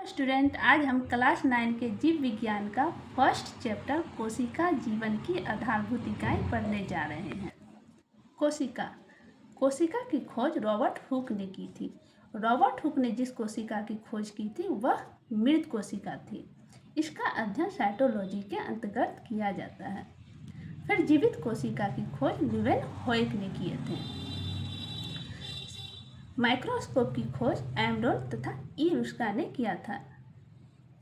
Student, आज हम class 9 के जीव विज्ञान का फर्स्ट चैप्टर कोशिका जीवन की आधारभूत इकाई पढ़ने जा रहे हैं। कोशिका की खोज रॉबर्ट हुक ने की थी। रॉबर्ट हुक ने जिस कोशिका की खोज की थी वह मृत कोशिका थी। इसका अध्ययन साइटोलॉजी के अंतर्गत किया जाता है। फिर जीवित कोशिका की खोज लीवेनहोइक ने किए थे। माइक्रोस्कोप की खोज एम्ब्रोन तथा ई रुस्का ने किया था।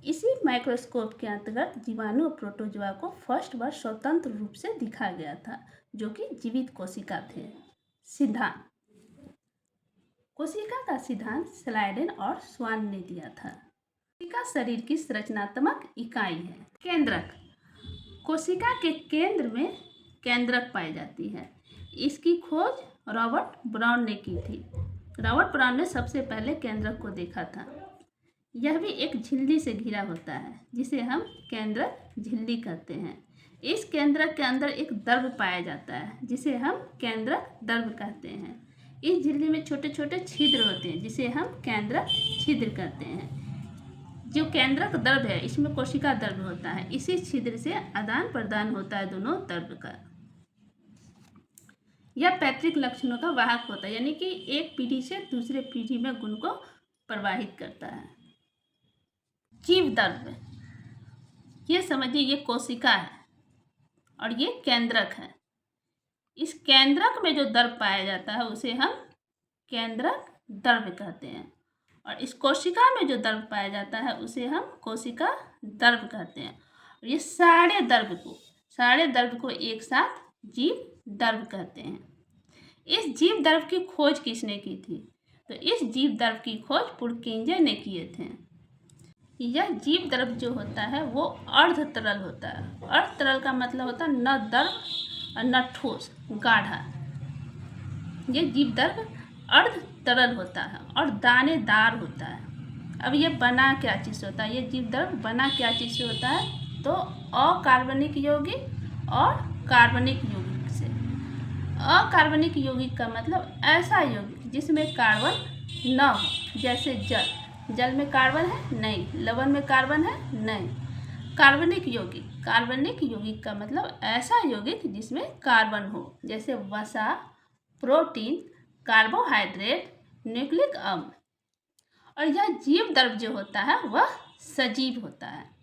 इसी माइक्रोस्कोप के अंतर्गत जीवाणु और प्रोटोजोआ को फर्स्ट बार स्वतंत्र रूप से दिखा गया था, जो कि जीवित कोशिका थे। सिद्धांत। कोशिका का सिद्धांत स्लाइडेन और स्वान ने दिया था। कोशिका शरीर की संरचनात्मक इकाई है। केंद्रक। कोशिका के केंद्र में केंद्रक पाई जाती है। इसकी खोज रॉबर्ट ब्राउन ने की थी। रॉबर्ट ब्राउन ने सबसे पहले केंद्रक को देखा था। यह भी एक झिल्ली से घिरा होता है, जिसे हम केंद्रक झिल्ली कहते हैं। इस केंद्रक के अंदर एक द्रव पाया जाता है, जिसे हम केंद्रक द्रव कहते हैं। इस झिल्ली में छोटे छोटे छिद्र होते हैं, जिसे हम केंद्रक छिद्र कहते हैं। जो केंद्रक द्रव है, इसमें कोशिका द्रव होता है। इसी छिद्र से आदान प्रदान होता है दोनों द्रव का। यह पैतृक लक्षणों का वाहक होता है, यानी कि एक पीढ़ी से दूसरे पीढ़ी में गुण को प्रवाहित करता है। जीव द्रव, ये समझिए ये कोशिका है और ये केंद्रक है। इस केंद्रक में जो द्रव पाया जाता है उसे हम केंद्रक द्रव कहते हैं, और इस कोशिका में जो द्रव पाया जाता है उसे हम कोशिका द्रव कहते हैं। और ये सारे द्रव को एक साथ जीव द्रव कहते हैं। इस जीव द्रव की खोज किसने की थी? तो इस जीव द्रव की खोज पुरकिंजे ने किए थे। यह जीव द्रव जो होता है वो अर्ध तरल होता है। अर्ध तरल का मतलब होता है न द्रव और न ठोस, गाढ़ा। ये जीव द्रव अर्ध तरल होता है और दानेदार होता है। अब ये बना क्या चीज़ से होता है? ये जीव द्रव बना क्या चीज़ से होता है? तो अकार्बनिक यौगिक और कार्बनिक यौगिक से। अकार्बनिक यौगिक का मतलब ऐसा यौगिक जिसमें कार्बन न हो, जैसे जल में कार्बन है? नहीं। लवण में कार्बन है? नहीं। कार्बनिक यौगिक का मतलब ऐसा यौगिक जिसमें कार्बन हो, जैसे वसा, प्रोटीन, कार्बोहाइड्रेट, न्यूक्लिक अम्ल। और यह जीव द्रव जो होता है वह सजीव होता है।